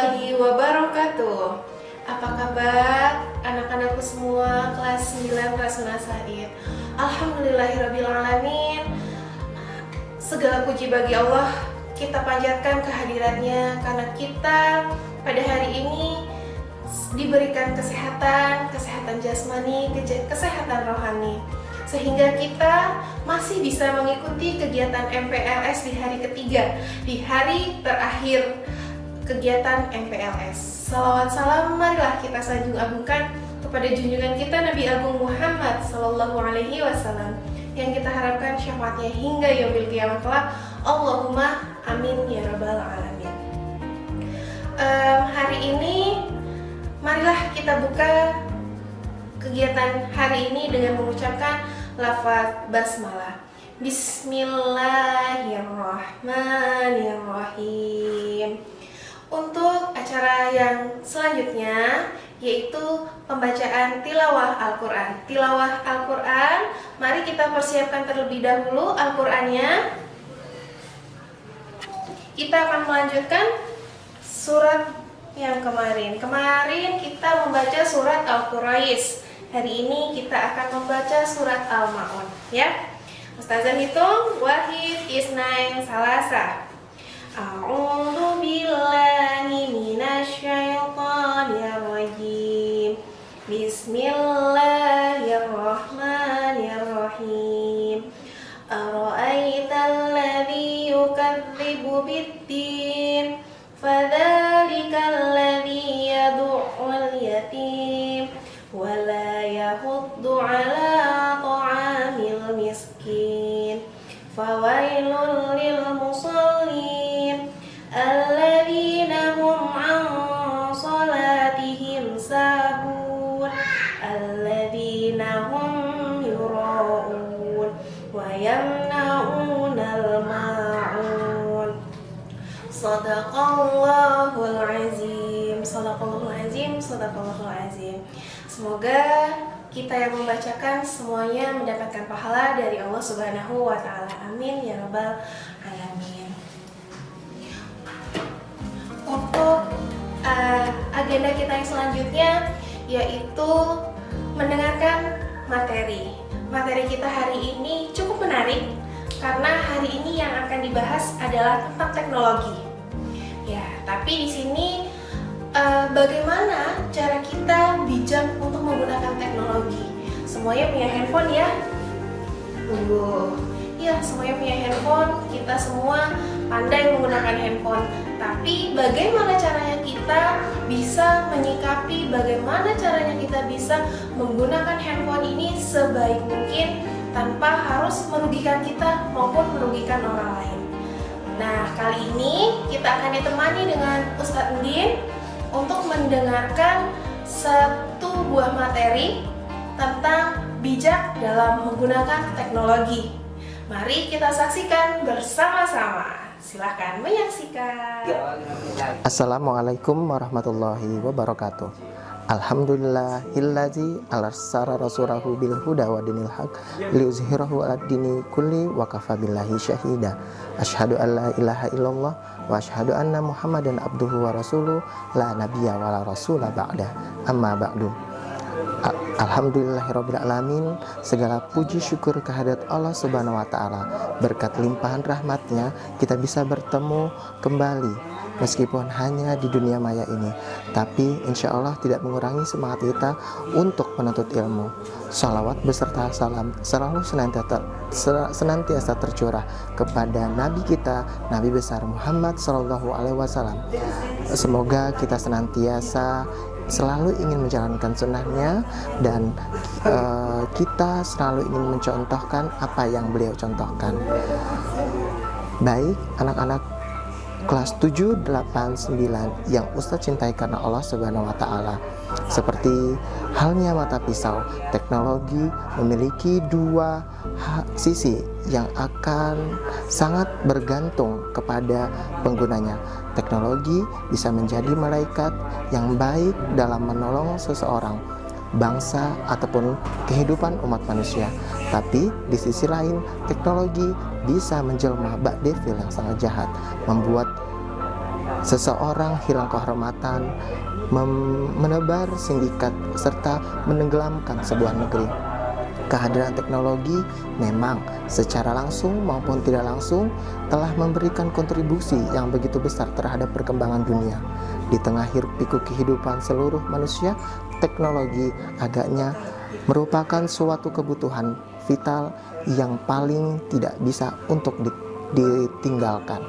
warahmatullahi wabarakatuh. Apa kabar anak-anakku semua kelas 9 Rasuna Said? Alhamdulillahirrabbilalamin. Segala puji bagi Allah, kita panjatkan kehadiratnya karena kita pada hari ini diberikan kesehatan jasmani, kesehatan rohani, sehingga kita masih bisa mengikuti kegiatan MPLS di hari ketiga, di hari terakhir kegiatan MPLS. Salawat salam marilah kita sanjung agungkan kepada junjungan kita Nabi Agung Muhammad Sallallahu Alaihi Wasallam yang kita harapkan syafaatnya hingga yaumil qiyamah kelak. Allahumma amin ya rabbal alamin. Hari ini marilah kita buka kegiatan hari ini dengan mengucapkan lafaz basmalah. Bismillahirrahmanirrahim. Untuk acara yang selanjutnya yaitu pembacaan tilawah Al-Quran. Tilawah Al-Quran, mari kita persiapkan terlebih dahulu Al-Qurannya. Kita akan melanjutkan surat yang kemarin. Kemarin kita membaca surat Al-Quraisy. Hari ini kita akan membaca surat Al-Ma'un, ya. Ustazah hitung, wahid, isnain, salasa. A'udzu billahi minasyaitonir rajim. Bismillahirrahmanirrahim. Ara'aital ladzi yukadzibu bid-din, fadzalika alladzi yad'ul yatim wa la yahuddu 'ala ta'amil miskin. Fawailul lil musallin alladzina hum 'an salatihim sahun alladzina hum yura'un wa yamna'unal ma'un. Sadaqallahul azim. Sadaqallahul azim. Sadaqallahul azim. Semoga kita yang membacakan semuanya mendapatkan pahala dari Allah Subhanahu wa taala. Amin ya rabbal alamin. Untuk agenda kita yang selanjutnya yaitu mendengarkan materi. Materi kita hari ini cukup menarik karena hari ini yang akan dibahas adalah tentang teknologi. Ya, tapi di sini bagaimana cara kita bijak untuk menggunakan teknologi? Semuanya punya handphone ya? Ya, semuanya punya handphone. Kita semua pandai menggunakan handphone. Tapi bagaimana caranya kita bisa menyikapi, bagaimana caranya kita bisa menggunakan handphone ini sebaik mungkin tanpa harus merugikan kita maupun merugikan orang lain. Nah, kali ini kita akan ditemani dengan Ustadz Udin untuk mendengarkan satu buah materi tentang bijak dalam menggunakan teknologi. Mari kita saksikan bersama-sama. Silahkan menyaksikan. Assalamualaikum warahmatullahi wabarakatuh. Alhamdulillahillazi arsala rasulahu bil huda wa dinil haq liuzhirahu 'alad dini kulli wa kafa billahi syahida. Asyhadu an la ilaha illallah wa asyhadu anna Muhammadan abduhu wa rasuluh la nabiyya wa la rasula ba'da. Amma ba'du. Alhamdulillahirabbil alamin. Segala puji syukur kehadirat Allah Subhanahu wa taala. Berkat limpahan rahmatnya kita bisa bertemu kembali meskipun hanya di dunia maya ini, tapi insya Allah tidak mengurangi semangat kita untuk menuntut ilmu. Salawat beserta salam selalu senantiasa tercurah kepada Nabi kita, Nabi besar Muhammad Sallallahu Alaihi Wasallam. Semoga kita senantiasa selalu ingin menjalankan sunnahnya dan kita selalu ingin mencontohkan apa yang beliau contohkan. Baik anak-anak kelas 7, 8, 9 yang Ustadz cintai karena Allah Subhanahu wa taala. Seperti halnya mata pisau, teknologi memiliki dua sisi yang akan sangat bergantung kepada penggunanya. Teknologi bisa menjadi malaikat yang baik dalam menolong seseorang, bangsa ataupun kehidupan umat manusia. Tapi di sisi lain, teknologi bisa menjelma bak devil yang sangat jahat, membuat Seseorang hilang kehormatan, menebar sindikat, serta menenggelamkan sebuah negeri. Kehadiran teknologi memang secara langsung maupun tidak langsung telah memberikan kontribusi yang begitu besar terhadap perkembangan dunia. Di tengah hiruk-pikuk kehidupan seluruh manusia, teknologi agaknya merupakan suatu kebutuhan vital yang paling tidak bisa untuk ditinggalkan.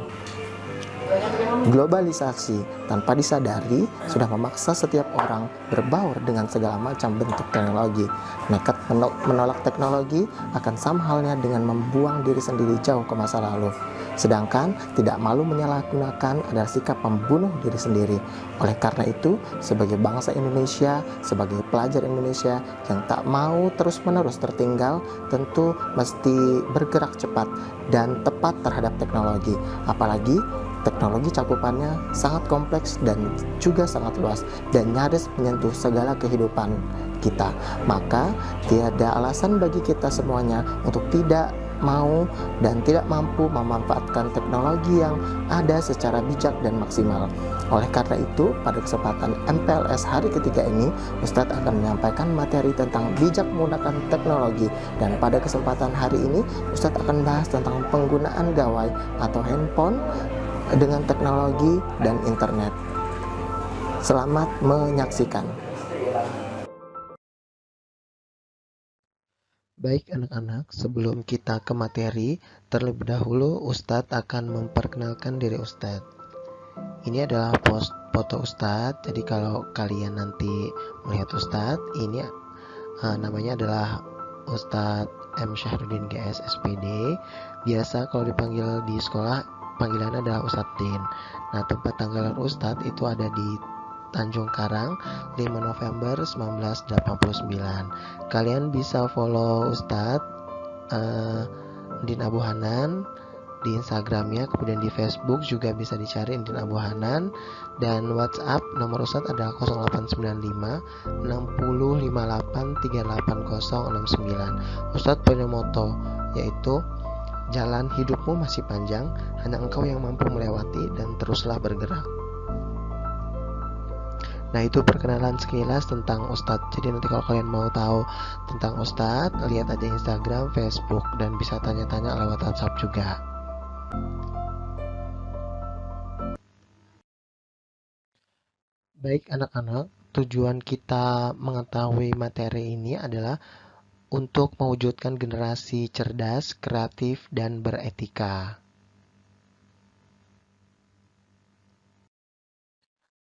Globalisasi tanpa disadari sudah memaksa setiap orang berbaur dengan segala macam bentuk teknologi. Nekat menolak teknologi akan sama halnya dengan membuang diri sendiri jauh ke masa lalu. Sedangkan tidak malu menyalahgunakan adalah sikap membunuh diri sendiri. Oleh karena itu, sebagai bangsa Indonesia, sebagai pelajar Indonesia yang tak mau terus-menerus tertinggal, tentu mesti bergerak cepat dan tepat terhadap teknologi. Apalagi teknologi cakupannya sangat kompleks dan juga sangat luas dan nyaris menyentuh segala kehidupan kita. Maka tiada alasan bagi kita semuanya untuk tidak mau dan tidak mampu memanfaatkan teknologi yang ada secara bijak dan maksimal. Oleh karena itu, pada kesempatan MPLS hari ketiga ini, Ustadz akan menyampaikan materi tentang bijak menggunakan teknologi, dan pada kesempatan hari ini Ustadz akan bahas tentang penggunaan gawai atau handphone dengan teknologi dan internet. Selamat menyaksikan. Baik anak-anak, sebelum kita ke materi, terlebih dahulu Ustadz akan memperkenalkan diri Ustadz. Ini adalah foto Ustadz, jadi kalau kalian nanti melihat Ustadz, ini namanya adalah Ustadz M. Syahrudin GS SPD. Biasa kalau dipanggil di sekolah, panggilannya adalah Ustadz Din. Nah, tempat tanggalan Ustadz itu ada di Tanjung Karang, 5 November 1989. Kalian bisa follow Ustadz Din Abu Hanan di Instagramnya, kemudian di Facebook juga bisa dicari Din Abu Hanan, dan WhatsApp nomor Ustadz adalah 0895 6058 38069. Ustadz punya moto, yaitu jalan hidupmu masih panjang, hanya engkau yang mampu melewati, dan teruslah bergerak. Nah, itu perkenalan sekilas tentang Ustadz. Jadi nanti kalau kalian mau tahu tentang Ustadz, lihat aja Instagram, Facebook, dan bisa tanya-tanya lewat WhatsApp juga. Baik anak-anak, tujuan kita mengetahui materi ini adalah untuk mewujudkan generasi cerdas, kreatif, dan beretika.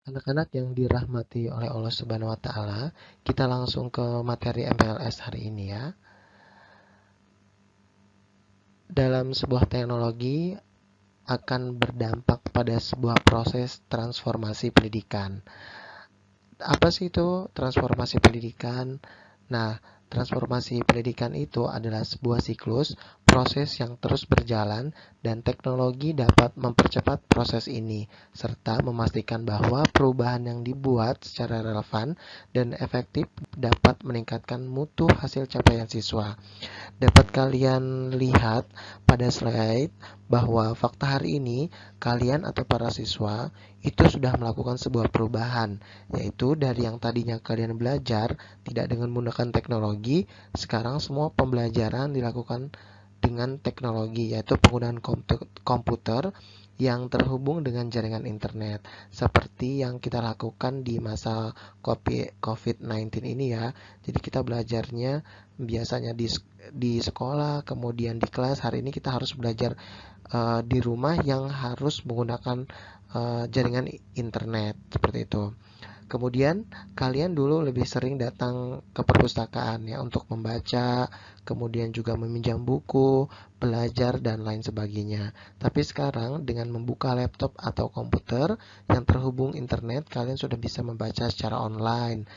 Anak-anak yang dirahmati oleh Allah Subhanahu wa Ta'ala, kita langsung ke materi MPLS hari ini ya. Dalam sebuah teknologi akan berdampak pada sebuah proses transformasi pendidikan. Apa sih itu transformasi pendidikan? Nah, transformasi pendidikan itu adalah sebuah siklus proses yang terus berjalan, dan teknologi dapat mempercepat proses ini serta memastikan bahwa perubahan yang dibuat secara relevan dan efektif dapat meningkatkan mutu hasil capaian siswa. Dapat kalian lihat pada slide bahwa fakta hari ini kalian atau para siswa itu sudah melakukan sebuah perubahan, yaitu dari yang tadinya kalian belajar tidak dengan menggunakan teknologi, sekarang semua pembelajaran dilakukan dengan teknologi, yaitu penggunaan komputer yang terhubung dengan jaringan internet, seperti yang kita lakukan di masa COVID-19 ini ya. Jadi kita belajarnya biasanya di sekolah, kemudian di kelas. Hari ini kita harus belajar di rumah yang harus menggunakan jaringan internet, seperti itu. Kemudian kalian dulu lebih sering datang ke perpustakaan ya untuk membaca, kemudian juga meminjam buku, belajar, dan lain sebagainya. Tapi sekarang dengan membuka laptop atau komputer yang terhubung internet, kalian sudah bisa membaca secara online.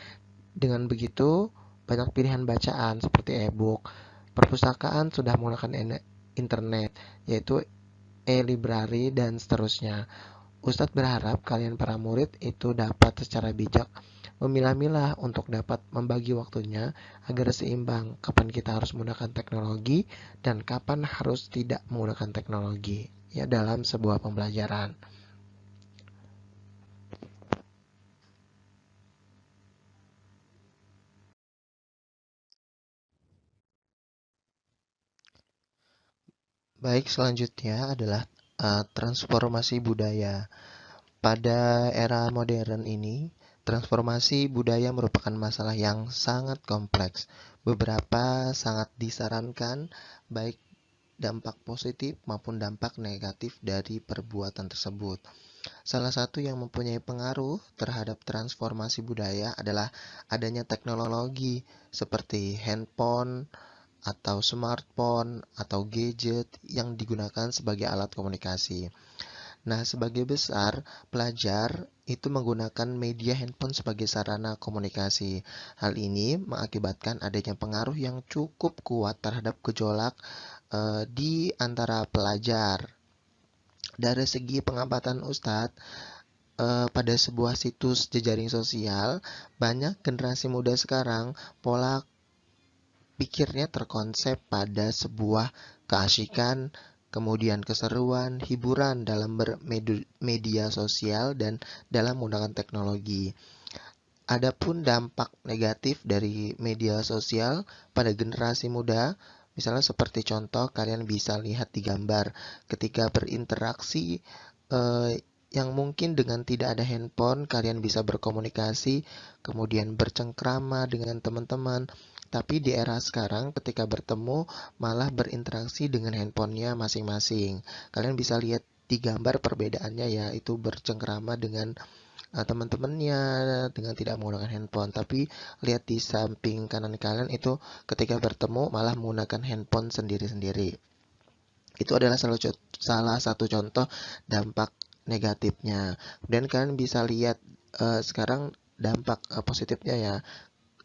Dengan begitu, banyak pilihan bacaan seperti e-book. Perpustakaan sudah menggunakan internet, yaitu e-library dan seterusnya. Ustadz berharap kalian para murid itu dapat secara bijak memilah-milah untuk dapat membagi waktunya agar seimbang kapan kita harus menggunakan teknologi dan kapan harus tidak menggunakan teknologi ya dalam sebuah pembelajaran. Baik, selanjutnya adalah transformasi budaya. Pada era modern ini, transformasi budaya merupakan masalah yang sangat kompleks. Beberapa sangat disarankan, baik dampak positif maupun dampak negatif dari perbuatan tersebut. Salah satu yang mempunyai pengaruh terhadap transformasi budaya adalah adanya teknologi seperti handphone atau smartphone atau gadget yang digunakan sebagai alat komunikasi. Nah, sebagai besar, pelajar itu menggunakan media handphone sebagai sarana komunikasi. Hal ini mengakibatkan adanya pengaruh yang cukup kuat terhadap gejolak di antara pelajar. Dari segi pengamatan Ustadz, pada sebuah situs jejaring sosial, banyak generasi muda sekarang pola pikirnya terkonsep pada sebuah keasikan, kemudian keseruan, hiburan dalam bermedia sosial dan dalam menggunakan teknologi. Adapun dampak negatif dari media sosial pada generasi muda, misalnya seperti contoh kalian bisa lihat di gambar ketika berinteraksi eh, yang mungkin dengan tidak ada handphone kalian bisa berkomunikasi, kemudian bercengkrama dengan teman-teman. Tapi di era sekarang ketika bertemu malah berinteraksi dengan handphonenya masing-masing. Kalian bisa lihat di gambar perbedaannya ya, itu bercengkrama dengan teman-temannya dengan tidak menggunakan handphone. Tapi lihat di samping kanan kalian itu ketika bertemu malah menggunakan handphone sendiri-sendiri. Itu adalah salah satu contoh dampak negatifnya. Dan kalian bisa lihat sekarang dampak positifnya ya,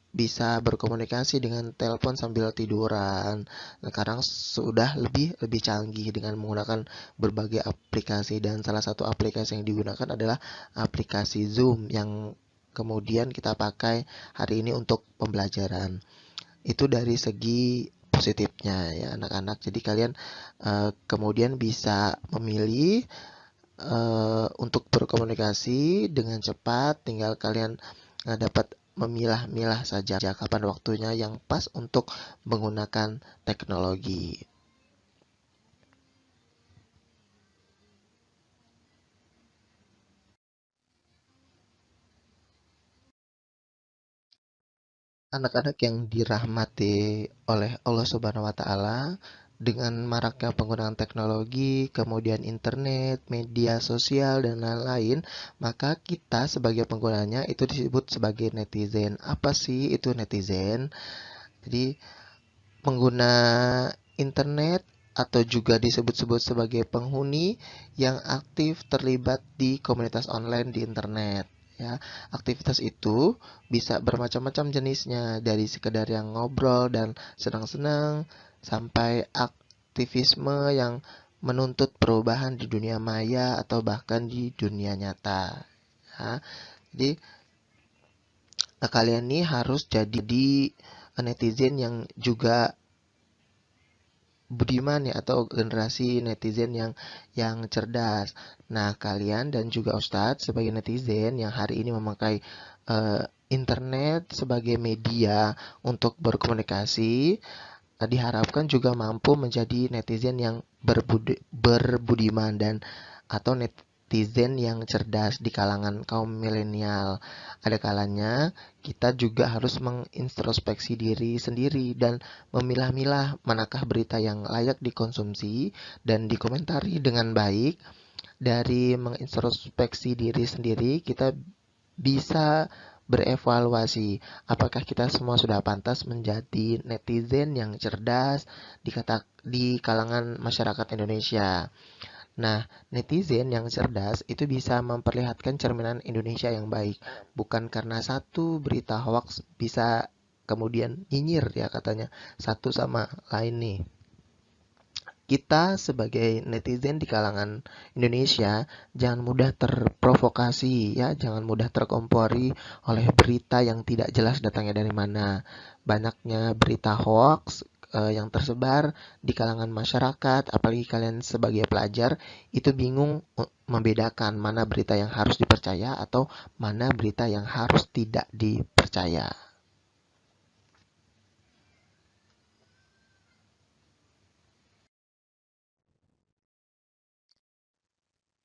bisa berkomunikasi dengan telepon sambil tiduran. Sekarang sudah lebih canggih dengan menggunakan berbagai aplikasi, dan salah satu aplikasi yang digunakan adalah aplikasi Zoom yang kemudian kita pakai hari ini untuk pembelajaran. Itu dari segi positifnya ya anak-anak. Jadi kalian kemudian bisa memilih untuk berkomunikasi dengan cepat, tinggal kalian dapat memilah-milah saja kapan waktunya yang pas untuk menggunakan teknologi. Anak-anak yang dirahmati oleh Allah Subhanahu wa Ta'ala, dengan maraknya penggunaan teknologi, kemudian internet, media sosial, dan lain-lain, maka kita sebagai penggunanya itu disebut sebagai netizen. Apa sih itu netizen? Jadi, pengguna internet atau juga disebut-sebut sebagai penghuni yang aktif terlibat di komunitas online di internet. Ya, aktivitas itu bisa bermacam-macam jenisnya, dari sekedar yang ngobrol dan senang-senang sampai aktivisme yang menuntut perubahan di dunia maya atau bahkan di dunia nyata. Ya, jadi kalian nih harus jadi netizen yang juga budiman ya, atau generasi netizen yang cerdas. Nah, kalian dan juga Ustadz sebagai netizen yang hari ini memakai internet sebagai media untuk berkomunikasi, diharapkan juga mampu menjadi netizen yang berbudiman dan atau netizen yang cerdas di kalangan kaum milenial. Ada kalanya kita juga harus mengintrospeksi diri sendiri dan memilah-milah manakah berita yang layak dikonsumsi dan dikomentari dengan baik. Dari mengintrospeksi diri sendiri, kita bisa berevaluasi apakah kita semua sudah pantas menjadi netizen yang cerdas di kalangan masyarakat Indonesia. Nah, netizen yang cerdas itu bisa memperlihatkan cerminan Indonesia yang baik, bukan karena satu berita hoax bisa kemudian nyinyir ya katanya satu sama lain nih. Kita sebagai netizen di kalangan Indonesia jangan mudah terprovokasi ya, jangan mudah terkompori oleh berita yang tidak jelas datangnya dari mana. Banyaknya berita hoax yang tersebar di kalangan masyarakat, apalagi kalian sebagai pelajar itu bingung membedakan mana berita yang harus dipercaya atau mana berita yang harus tidak dipercaya.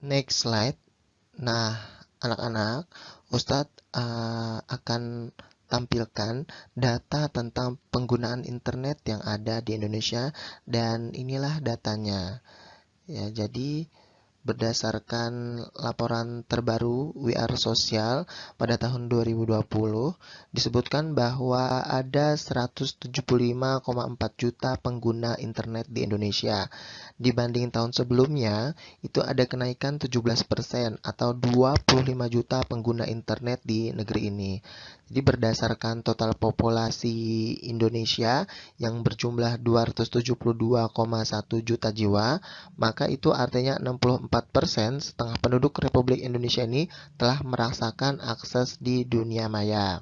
Next slide. Nah, anak-anak, Ustadz akan tampilkan data tentang penggunaan internet yang ada di Indonesia dan inilah datanya. Ya, jadi berdasarkan laporan terbaru WR Sosial pada tahun 2020, disebutkan bahwa ada 175,4 juta pengguna internet di Indonesia. Dibanding tahun sebelumnya, itu ada kenaikan 17% atau 25 juta pengguna internet di negeri ini. Jadi berdasarkan total populasi Indonesia yang berjumlah 272,1 juta jiwa, maka itu artinya 64%, setengah penduduk Republik Indonesia ini telah merasakan akses di dunia maya.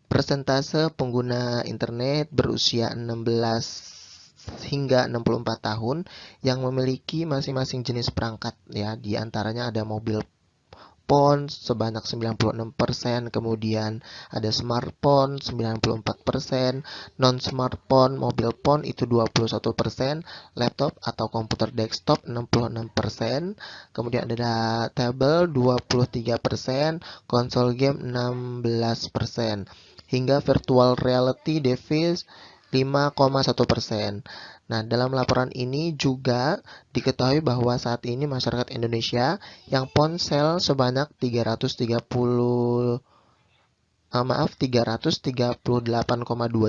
Persentase pengguna internet berusia 16 hingga 64 tahun yang memiliki masing-masing jenis perangkat ya, di antaranya ada mobil phone sebanyak 96%, kemudian ada smartphone 94%, non-smartphone, mobile phone itu 21%, laptop atau komputer desktop 66%, kemudian ada tablet 23%, konsol game 16%, hingga virtual reality device 5,1%. Nah, dalam laporan ini juga diketahui bahwa saat ini masyarakat Indonesia yang ponsel sebanyak 338,2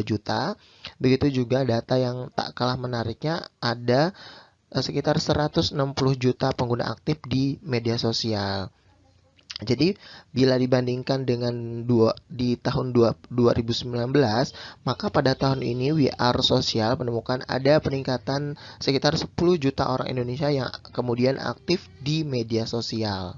juta. Begitu juga data yang tak kalah menariknya ada sekitar 160 juta pengguna aktif di media sosial. Jadi bila dibandingkan dengan di tahun 2019, maka pada tahun ini WR Sosial menemukan ada peningkatan sekitar 10 juta orang Indonesia yang kemudian aktif di media sosial.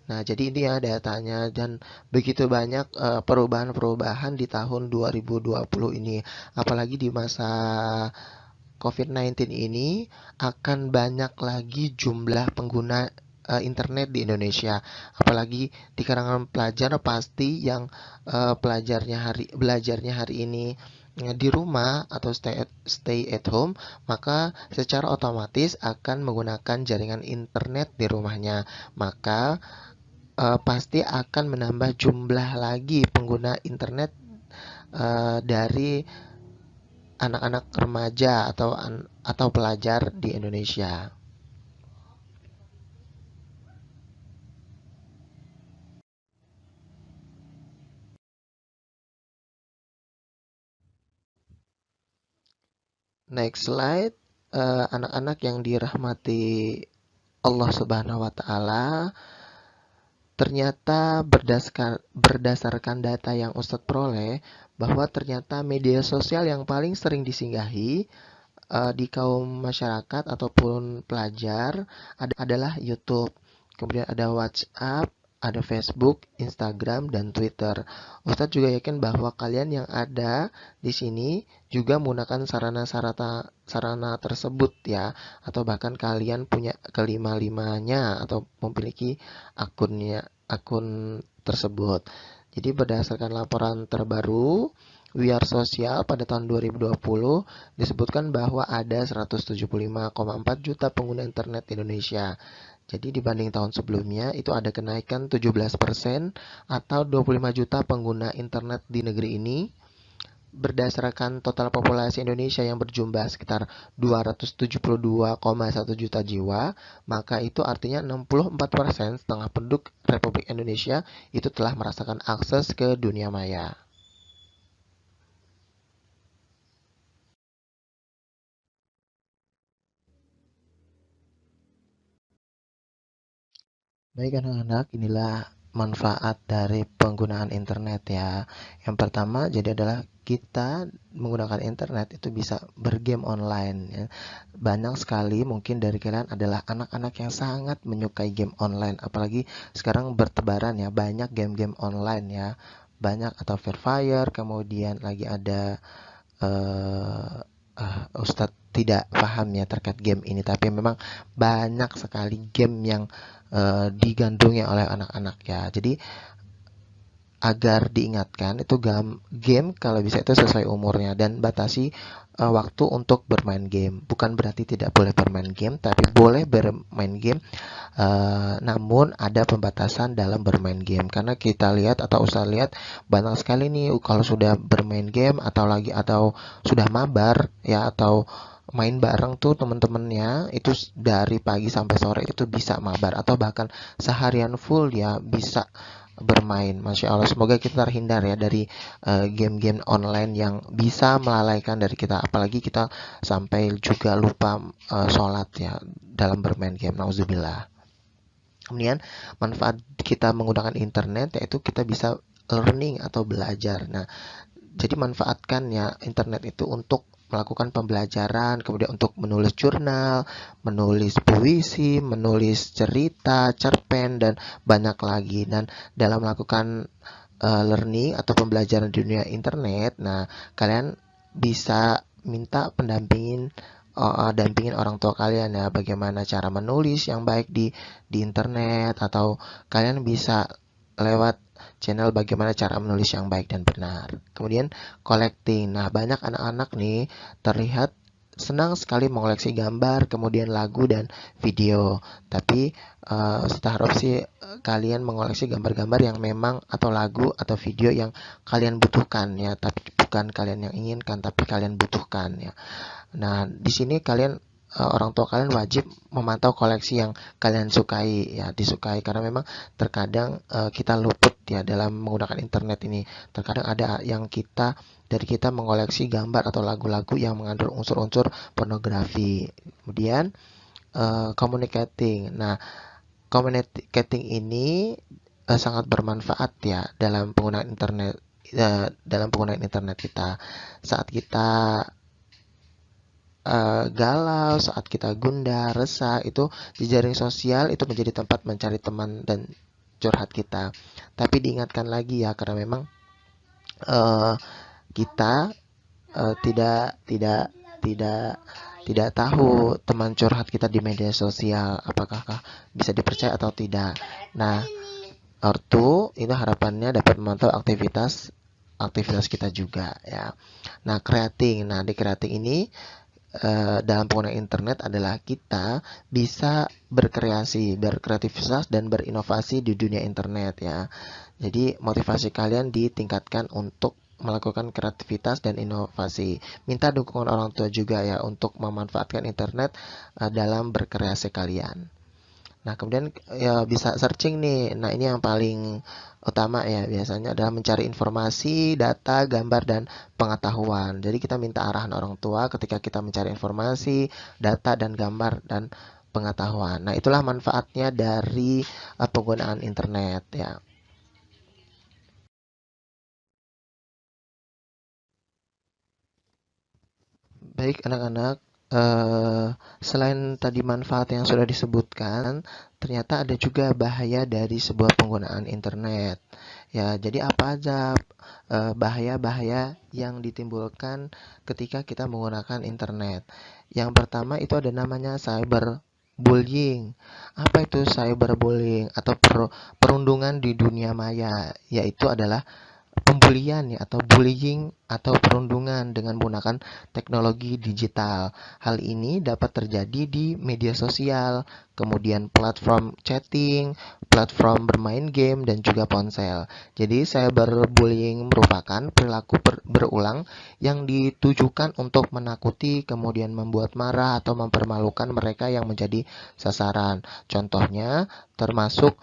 Nah, jadi ini ya datanya dan begitu banyak perubahan-perubahan di tahun 2020 ini. Apalagi di masa COVID-19 ini akan banyak lagi jumlah pengguna internet di Indonesia. Apalagi di kalangan pelajar pasti yang belajarnya hari ini di rumah atau stay at home, maka secara otomatis akan menggunakan jaringan internet di rumahnya. Maka pasti akan menambah jumlah lagi pengguna internet dari anak-anak remaja atau pelajar di Indonesia. Next slide, anak-anak yang dirahmati Allah Subhanahu wa taala, ternyata berdasarkan data yang Ustadz peroleh bahwa ternyata media sosial yang paling sering disinggahi di kaum masyarakat ataupun pelajar adalah YouTube. Kemudian ada WhatsApp, ada Facebook, Instagram, dan Twitter. Ustadz juga yakin bahwa kalian yang ada di sini juga menggunakan sarana tersebut ya, atau bahkan kalian punya kelima-limanya atau memiliki akun tersebut. Jadi berdasarkan laporan terbaru WR Sosial pada tahun 2020 disebutkan bahwa ada 175,4 juta pengguna internet di Indonesia. Jadi dibanding tahun sebelumnya itu ada kenaikan 17% atau 25 juta pengguna internet di negeri ini. Berdasarkan total populasi Indonesia yang berjumlah sekitar 272,1 juta jiwa, maka itu artinya 64%, setengah penduduk Republik Indonesia itu telah merasakan akses ke dunia maya. Baik anak-anak, inilah manfaat dari penggunaan internet ya. Yang pertama jadi adalah kita menggunakan internet itu bisa bergame online ya. Banyak sekali mungkin dari kalian adalah anak-anak yang sangat menyukai game online, apalagi sekarang bertebaran ya banyak game-game online ya. Banyak atau Free Fire, kemudian lagi ada Ustadz tidak paham ya terkait game ini, tapi memang banyak sekali game yang digandrungi oleh anak-anak ya. Jadi agar diingatkan itu game kalau bisa itu sesuai umurnya, dan batasi waktu untuk bermain game. Bukan berarti tidak boleh bermain game, tapi boleh bermain game, namun ada pembatasan dalam bermain game. Karena kita lihat atau usah lihat banyak sekali nih kalau sudah bermain game atau sudah mabar ya, atau main bareng tuh temen-temennya itu dari pagi sampai sore itu bisa mabar, atau bahkan seharian full ya bisa bermain. Masya Allah, semoga kita terhindar ya dari game-game online yang bisa melalaikan dari kita, apalagi kita sampai juga lupa sholat ya dalam bermain game. Nauzubillah. Kemudian manfaat kita menggunakan internet yaitu kita bisa learning atau belajar. Nah, jadi manfaatkan ya internet itu untuk melakukan pembelajaran, kemudian untuk menulis jurnal, menulis puisi, menulis cerita, cerpen, dan banyak lagi. Dan dalam melakukan learning atau pembelajaran di dunia internet, nah kalian bisa minta dampingin orang tua kalian ya, bagaimana cara menulis yang baik di internet, atau kalian bisa lewat channel bagaimana cara menulis yang baik dan benar. Kemudian collecting. Nah, banyak anak-anak nih terlihat senang sekali mengoleksi gambar, kemudian lagu dan video. Tapi Ustaz harap sih kalian mengoleksi gambar-gambar yang memang atau lagu atau video yang kalian butuhkan ya, tapi bukan kalian yang inginkan, tapi kalian butuhkan ya. Nah, di sini kalian orang tua kalian wajib memantau koleksi yang kalian sukai ya, disukai, karena memang terkadang kita luput ya dalam menggunakan internet ini. Terkadang ada yang dari kita mengoleksi gambar atau lagu-lagu yang mengandung unsur-unsur pornografi. Kemudian communicating. Nah, communicating ini sangat bermanfaat ya dalam penggunaan internet kita. Saat kita galau, saat kita gundah, resah, itu jejaring sosial itu menjadi tempat mencari teman dan curhat kita. Tapi diingatkan lagi ya, karena memang kita tidak tahu teman curhat kita di media sosial apakah bisa dipercaya atau tidak. Nah, ortu itu harapannya dapat memantau aktivitas kita juga ya. Nah, creating. Nah, di creating ini dalam penggunaan internet adalah kita bisa berkreativitas dan berinovasi di dunia internet ya. Jadi motivasi kalian ditingkatkan untuk melakukan kreativitas dan inovasi. Minta dukungan orang tua juga ya untuk memanfaatkan internet dalam berkreasi kalian. Nah, kemudian ya bisa searching nih. Nah, ini yang paling utama ya, biasanya adalah mencari informasi, data, gambar, dan pengetahuan. Jadi kita minta arahan orang tua ketika kita mencari informasi, data, dan gambar, dan pengetahuan. Nah, itulah manfaatnya dari penggunaan internet ya. Baik anak-anak, selain tadi manfaat yang sudah disebutkan, ternyata ada juga bahaya dari sebuah penggunaan internet. Ya, jadi apa aja bahaya-bahaya yang ditimbulkan ketika kita menggunakan internet? Yang pertama itu ada namanya cyberbullying. Apa itu cyberbullying atau perundungan di dunia maya? Yaitu adalah pembulian ya, atau bullying atau perundungan dengan menggunakan teknologi digital. Hal ini dapat terjadi di media sosial, kemudian platform chatting, platform bermain game, dan juga ponsel. Jadi cyberbullying merupakan perilaku berulang yang ditujukan untuk menakuti, kemudian membuat marah atau mempermalukan mereka yang menjadi sasaran. Contohnya termasuk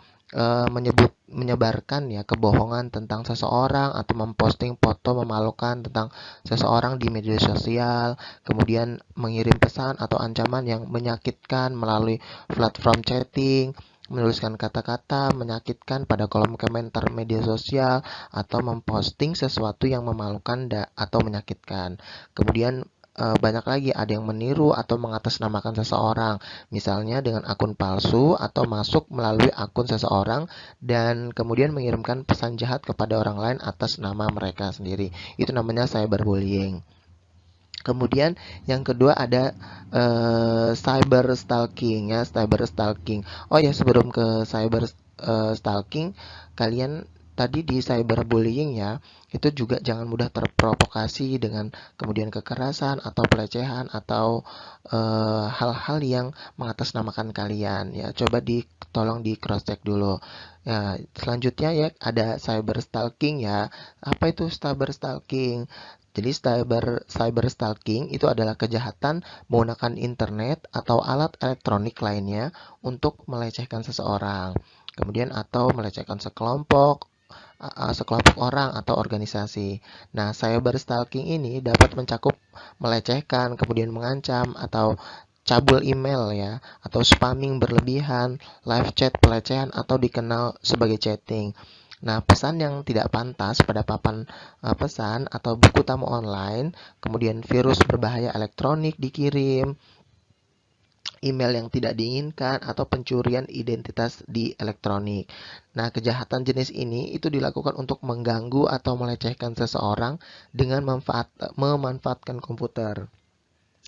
menyebarkan ya kebohongan tentang seseorang, atau memposting foto memalukan tentang seseorang di media sosial, kemudian mengirim pesan atau ancaman yang menyakitkan melalui platform chatting, menuliskan kata-kata menyakitkan pada kolom komentar media sosial, atau memposting sesuatu yang memalukan atau menyakitkan. Kemudian banyak lagi, ada yang meniru atau mengatasnamakan seseorang, misalnya dengan akun palsu atau masuk melalui akun seseorang dan kemudian mengirimkan pesan jahat kepada orang lain atas nama mereka sendiri. Itu namanya cyberbullying. Kemudian yang kedua ada cyber stalking ya, cyber stalking. Oh ya, sebelum ke cyber stalking, kalian tadi di cyberbullying ya, itu juga jangan mudah terprovokasi dengan kemudian kekerasan atau pelecehan atau hal-hal yang mengatasnamakan kalian ya. Coba tolong di cross check dulu. Ya, selanjutnya ya ada cyber stalking ya. Apa itu cyber stalking? Jadi cyber stalking itu adalah kejahatan menggunakan internet atau alat elektronik lainnya untuk melecehkan seseorang. Kemudian atau melecehkan sekelompok orang atau organisasi. Nah, cyber stalking ini dapat mencakup melecehkan, kemudian mengancam atau cabul email ya, atau spamming berlebihan, live chat pelecehan atau dikenal sebagai chatting. Nah, pesan yang tidak pantas pada papan pesan atau buku tamu online, kemudian virus berbahaya elektronik dikirim, email yang tidak diinginkan, atau pencurian identitas di elektronik. Nah, kejahatan jenis ini itu dilakukan untuk mengganggu atau melecehkan seseorang dengan memanfaatkan komputer.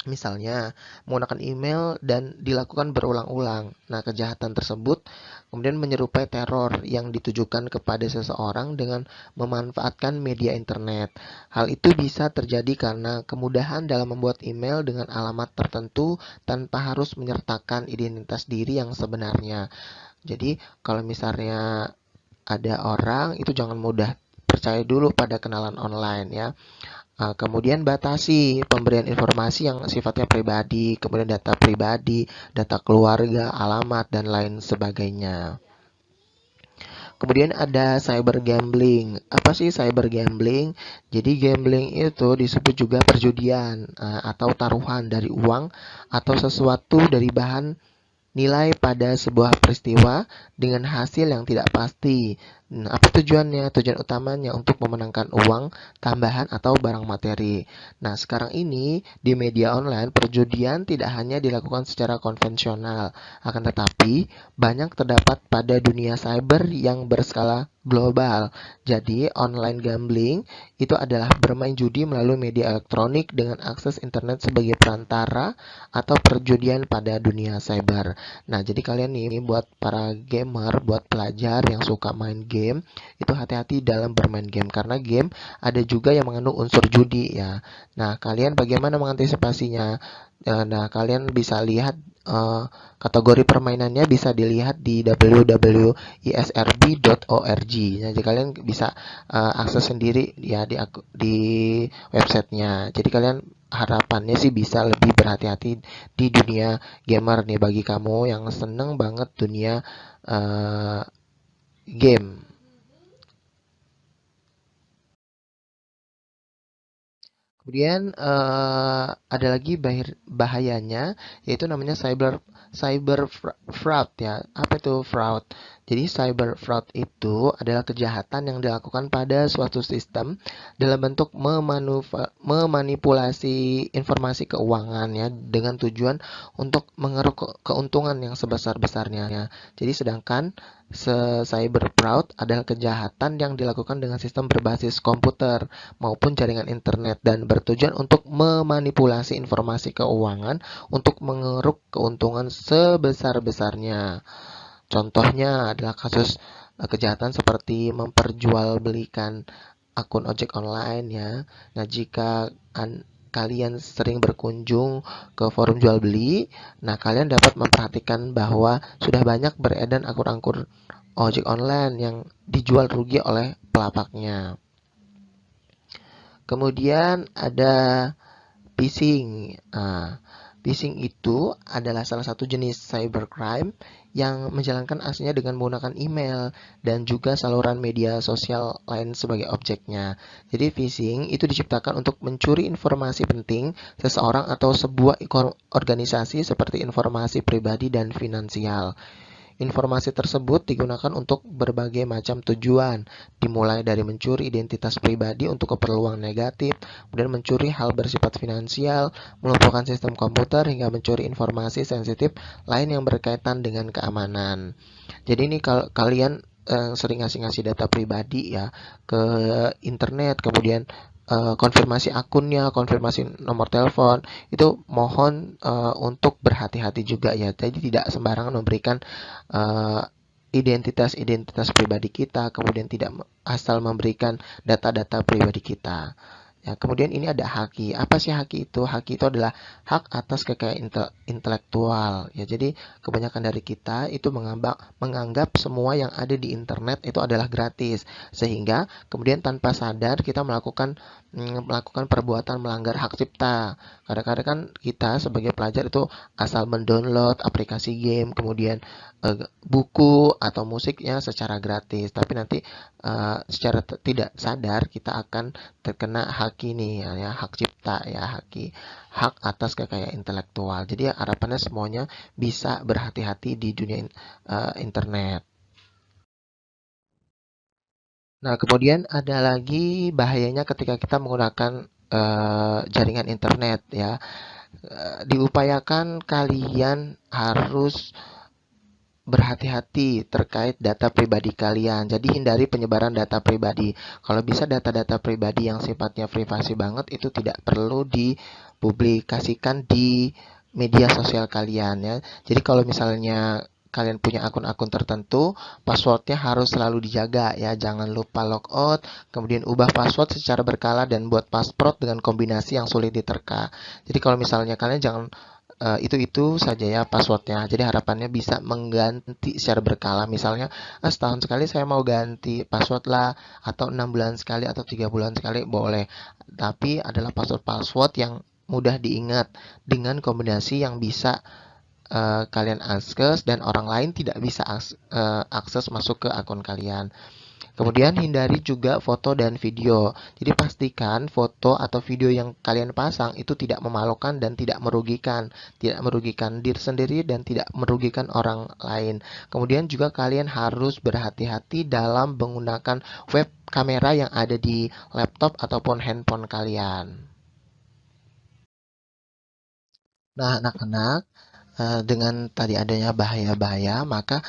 Misalnya, menggunakan email dan dilakukan berulang-ulang. Nah, kejahatan tersebut kemudian menyerupai teror yang ditujukan kepada seseorang dengan memanfaatkan media internet. Hal itu bisa terjadi karena kemudahan dalam membuat email dengan alamat tertentu tanpa harus menyertakan identitas diri yang sebenarnya. Jadi, kalau misalnya ada orang, itu jangan mudah percaya dulu pada kenalan online ya. Kemudian batasi pemberian informasi yang sifatnya pribadi, kemudian data pribadi, data keluarga, alamat, dan lain sebagainya. Kemudian ada cyber gambling. Apa sih cyber gambling? Jadi gambling itu disebut juga perjudian atau taruhan dari uang atau sesuatu dari bahan nilai pada sebuah peristiwa dengan hasil yang tidak pasti. Nah, apa tujuannya? Tujuan utamanya untuk memenangkan uang tambahan atau barang materi. Nah, sekarang ini di media online perjudian tidak hanya dilakukan secara konvensional, akan tetapi banyak terdapat pada dunia cyber yang berskala global. Jadi, online gambling itu adalah bermain judi melalui media elektronik dengan akses internet sebagai perantara atau perjudian pada dunia cyber. Nah, jadi kalian nih buat para gamer, buat pelajar yang suka main game, itu hati-hati dalam bermain game karena game ada juga yang mengandung unsur judi ya. Nah, kalian bagaimana mengantisipasinya? Nah, kalian bisa lihat kategori permainannya bisa dilihat di www.isrb.org. Nah, jadi kalian bisa akses sendiri ya di websitenya. Jadi kalian harapannya sih bisa lebih berhati-hati di dunia gamer nih bagi kamu yang seneng banget dunia game. Kemudian ada lagi bahayanya yaitu namanya cyber fraud ya. Apa itu fraud? Jadi cyber fraud itu adalah kejahatan yang dilakukan pada suatu sistem dalam bentuk memanipulasi informasi keuangan ya dengan tujuan untuk mengeruk keuntungan yang sebesar-besarnya. Jadi sedangkan cyber fraud adalah kejahatan yang dilakukan dengan sistem berbasis komputer maupun jaringan internet dan bertujuan untuk memanipulasi informasi keuangan untuk mengeruk keuntungan sebesar-besarnya. Contohnya adalah kasus kejahatan seperti memperjualbelikan akun ojek online ya. Nah, jika kalian sering berkunjung ke forum jual beli, nah kalian dapat memperhatikan bahwa sudah banyak beredar akun-akun ojek online yang dijual rugi oleh pelapaknya. Kemudian ada phishing. Phishing itu adalah salah satu jenis cybercrime yang menjalankan aksinya dengan menggunakan email dan juga saluran media sosial lain sebagai objeknya. Jadi phishing itu diciptakan untuk mencuri informasi penting seseorang atau sebuah organisasi seperti informasi pribadi dan finansial. Informasi tersebut digunakan untuk berbagai macam tujuan, dimulai dari mencuri identitas pribadi untuk keperluan negatif, kemudian mencuri hal bersifat finansial, melumpuhkan sistem komputer, hingga mencuri informasi sensitif lain yang berkaitan dengan keamanan. Jadi ini kalau kalian sering ngasih data pribadi ya ke internet, kemudian konfirmasi akunnya, konfirmasi nomor telepon, itu mohon untuk berhati-hati juga ya. Jadi tidak sembarangan memberikan identitas pribadi kita, kemudian tidak asal memberikan data-data pribadi kita. Ya, kemudian ini ada haki. Apa sih haki itu? Haki itu adalah hak atas kekayaan intelektual. Ya, jadi kebanyakan dari kita itu menganggap semua yang ada di internet itu adalah gratis, sehingga kemudian tanpa sadar kita melakukan perbuatan melanggar hak cipta. Kadang-kadang kan kita sebagai pelajar itu asal mendownload aplikasi game, kemudian buku atau musiknya secara gratis, tapi nanti secara tidak sadar kita akan terkena hak ini ya, hak cipta ya, hak atas kekayaan intelektual. Jadi harapannya semuanya bisa berhati-hati di dunia internet. Nah, kemudian ada lagi bahayanya ketika kita menggunakan jaringan internet ya. Diupayakan kalian harus berhati-hati terkait data pribadi kalian. Jadi hindari penyebaran data pribadi. Kalau bisa data-data pribadi yang sifatnya privasi banget itu tidak perlu dipublikasikan di media sosial kalian ya. Jadi kalau misalnya kalian punya akun-akun tertentu, passwordnya harus selalu dijaga ya. Jangan lupa logout, kemudian ubah password secara berkala dan buat password dengan kombinasi yang sulit diterka. Jadi kalau misalnya kalian jangan itu saja ya passwordnya. Jadi harapannya bisa mengganti secara berkala. Misalnya setahun sekali saya mau ganti password lah, atau 6 bulan sekali atau 3 bulan sekali boleh. Tapi adalah password yang mudah diingat dengan kombinasi yang bisa kalian akses dan orang lain tidak bisa akses masuk ke akun kalian. Kemudian hindari juga foto dan video. Jadi pastikan foto atau video yang kalian pasang itu tidak memalukan dan tidak merugikan. Tidak merugikan diri sendiri dan tidak merugikan orang lain. Kemudian juga kalian harus berhati-hati dalam menggunakan web kamera yang ada di laptop ataupun handphone kalian. Nah, anak-anak, dengan tadi adanya bahaya-bahaya, maka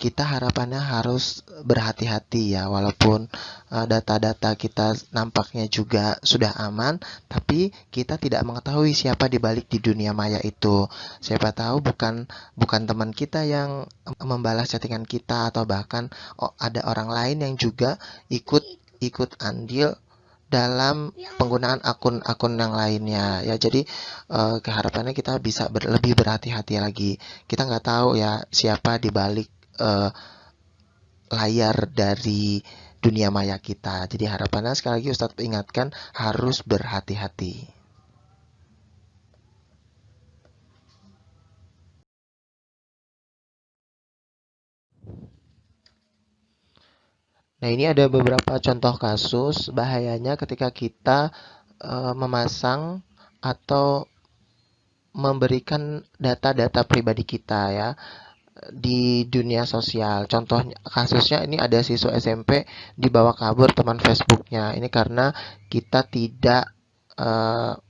kita harapannya harus berhati-hati ya, walaupun data-data kita nampaknya juga sudah aman, tapi kita tidak mengetahui siapa di balik di dunia maya itu. Siapa tahu bukan bukan teman kita yang membalas chattingan kita, atau bahkan ada orang lain yang juga ikut ikut andil dalam penggunaan akun-akun yang lainnya ya. Jadi keharapannya kita bisa lebih berhati-hati lagi. Kita nggak tahu ya siapa di balik eh, layar dari dunia maya kita. Jadi harapannya sekali lagi Ustadz ingatkan harus berhati-hati. Nah, ini ada beberapa contoh kasus bahayanya ketika kita memasang atau memberikan data-data pribadi kita ya di dunia sosial. Contohnya kasusnya ini ada siswa SMP dibawa kabur teman Facebooknya. Ini karena kita tidak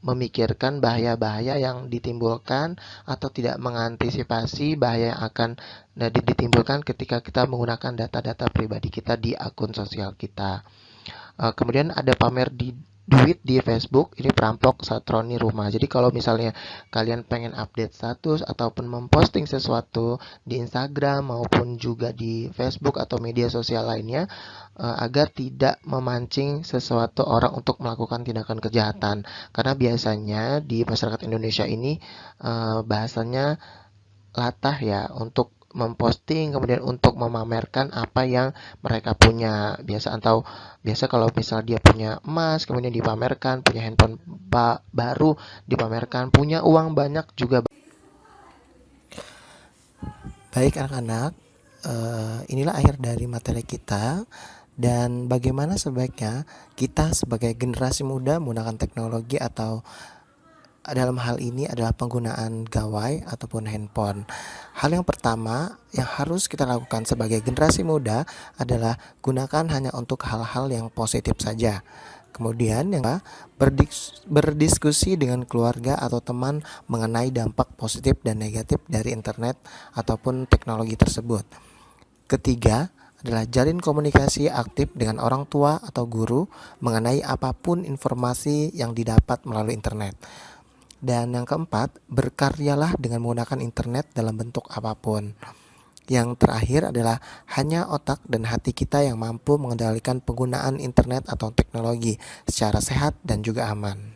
memikirkan bahaya-bahaya yang ditimbulkan atau tidak mengantisipasi bahaya yang akan ditimbulkan ketika kita menggunakan data-data pribadi kita di akun sosial kita. Kemudian ada pamer duit di Facebook, ini perampok satroni rumah. Jadi kalau misalnya kalian pengen update status ataupun memposting sesuatu di Instagram maupun juga di Facebook atau media sosial lainnya, agar tidak memancing sesuatu orang untuk melakukan tindakan kejahatan. Karena biasanya di masyarakat Indonesia ini bahasanya latah ya untuk memposting, kemudian untuk memamerkan apa yang mereka punya. Biasa kalau misal dia punya emas kemudian dipamerkan, punya handphone baru dipamerkan, punya uang banyak juga. Baik anak-anak, inilah akhir dari materi kita, dan bagaimana sebaiknya kita sebagai generasi muda menggunakan teknologi, atau dalam hal ini adalah penggunaan gawai ataupun handphone. Hal yang pertama yang harus kita lakukan sebagai generasi muda adalah gunakan hanya untuk hal-hal yang positif saja. Kemudian yang kedua, berdiskusi dengan keluarga atau teman mengenai dampak positif dan negatif dari internet ataupun teknologi tersebut. Ketiga adalah jalin komunikasi aktif dengan orang tua atau guru mengenai apapun informasi yang didapat melalui internet. Dan yang keempat, berkaryalah dengan menggunakan internet dalam bentuk apapun. Yang terakhir adalah hanya otak dan hati kita yang mampu mengendalikan penggunaan internet atau teknologi secara sehat dan juga aman.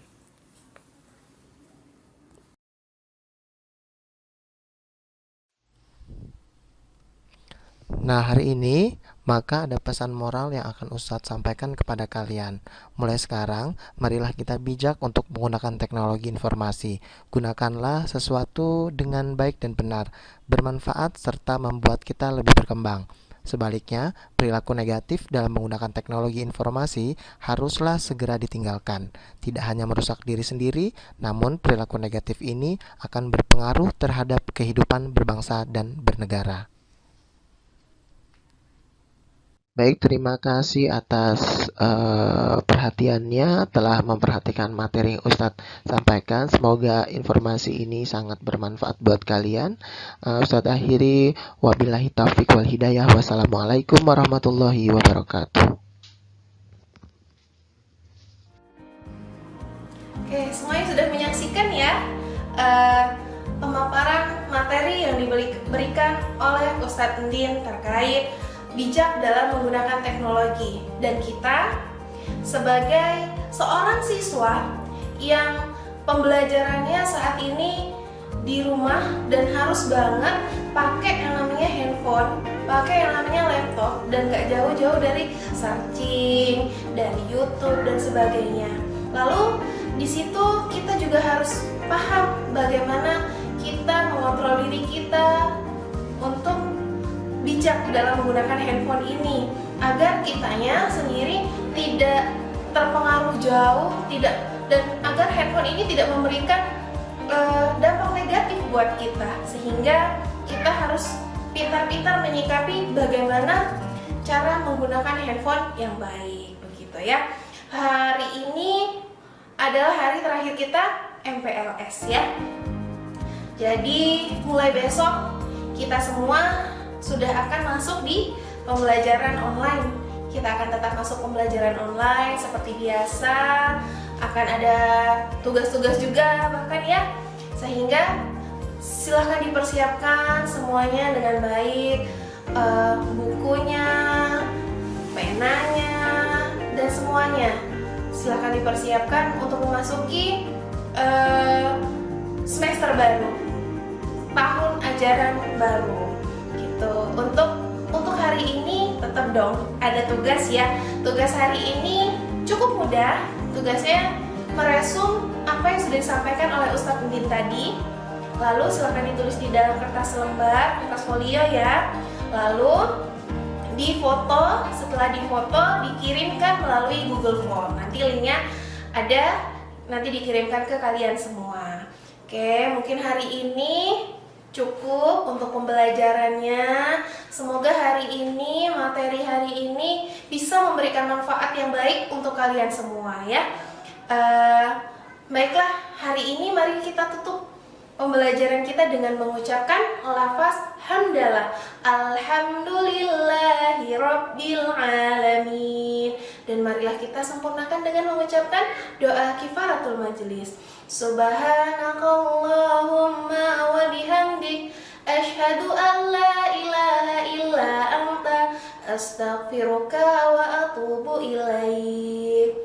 Nah, hari ini maka ada pesan moral yang akan Ustadz sampaikan kepada kalian. Mulai sekarang, marilah kita bijak untuk menggunakan teknologi informasi. Gunakanlah sesuatu dengan baik dan benar, bermanfaat serta membuat kita lebih berkembang. Sebaliknya, perilaku negatif dalam menggunakan teknologi informasi haruslah segera ditinggalkan. Tidak hanya merusak diri sendiri, namun perilaku negatif ini akan berpengaruh terhadap kehidupan berbangsa dan bernegara. Baik, terima kasih atas perhatiannya telah memperhatikan materi yang Ustadz sampaikan. Semoga informasi ini sangat bermanfaat buat kalian. Ustadz akhiri, wabillahi taufiq wal hidayah. Wassalamualaikum warahmatullahi wabarakatuh. Oke, semuanya sudah menyaksikan ya pemaparan materi yang diberikan oleh Ustadz Endin terkait bijak dalam menggunakan teknologi. Dan kita sebagai seorang siswa yang pembelajarannya saat ini di rumah dan harus banget pakai yang namanya handphone, pakai yang namanya laptop, dan gak jauh-jauh dari searching, dari YouTube dan sebagainya. Lalu di situ kita juga harus paham bagaimana kita mengontrol diri kita untuk bijak dalam menggunakan handphone ini agar kitanya sendiri tidak terpengaruh jauh, dan agar handphone ini tidak memberikan dampak negatif buat kita, sehingga kita harus pintar-pintar menyikapi bagaimana cara menggunakan handphone yang baik, begitu ya. Hari ini adalah hari terakhir kita MPLS ya. Jadi mulai besok kita semua sudah akan masuk di pembelajaran online. Kita akan tetap masuk pembelajaran online seperti biasa. Akan ada tugas-tugas juga bahkan ya. Sehingga silahkan dipersiapkan semuanya dengan baik, bukunya, penanya, dan semuanya. Silahkan dipersiapkan untuk memasuki semester baru, tahun ajaran baru. Gitu. Untuk hari ini tetap dong ada tugas ya. Tugas hari ini cukup mudah. Tugasnya meresum apa yang sudah disampaikan oleh Ustadz Endin tadi. Lalu silakan ditulis di dalam kertas lembar, kertas folio ya. Lalu difoto, setelah difoto dikirimkan melalui Google Form. Nanti linknya ada, nanti dikirimkan ke kalian semua. Oke, mungkin hari ini cukup untuk pembelajarannya. Semoga hari ini, materi hari ini bisa memberikan manfaat yang baik untuk kalian semua ya. Baiklah, hari ini mari kita tutup pembelajaran kita dengan mengucapkan lafaz hamdalah. Alhamdulillahi rabbil alamin. Dan marilah kita sempurnakan dengan mengucapkan doa kifaratul majlis. Subhanakallahumma wa bihamdik, asyhadu an la ilaha illa anta, astaghfiruka wa atubu ilaik.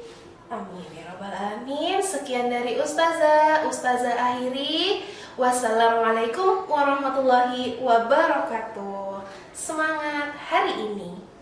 Amin ya rabbal alamin. Sekian dari Ustazah akhiri. Wassalamualaikum warahmatullahi wabarakatuh. Semangat hari ini.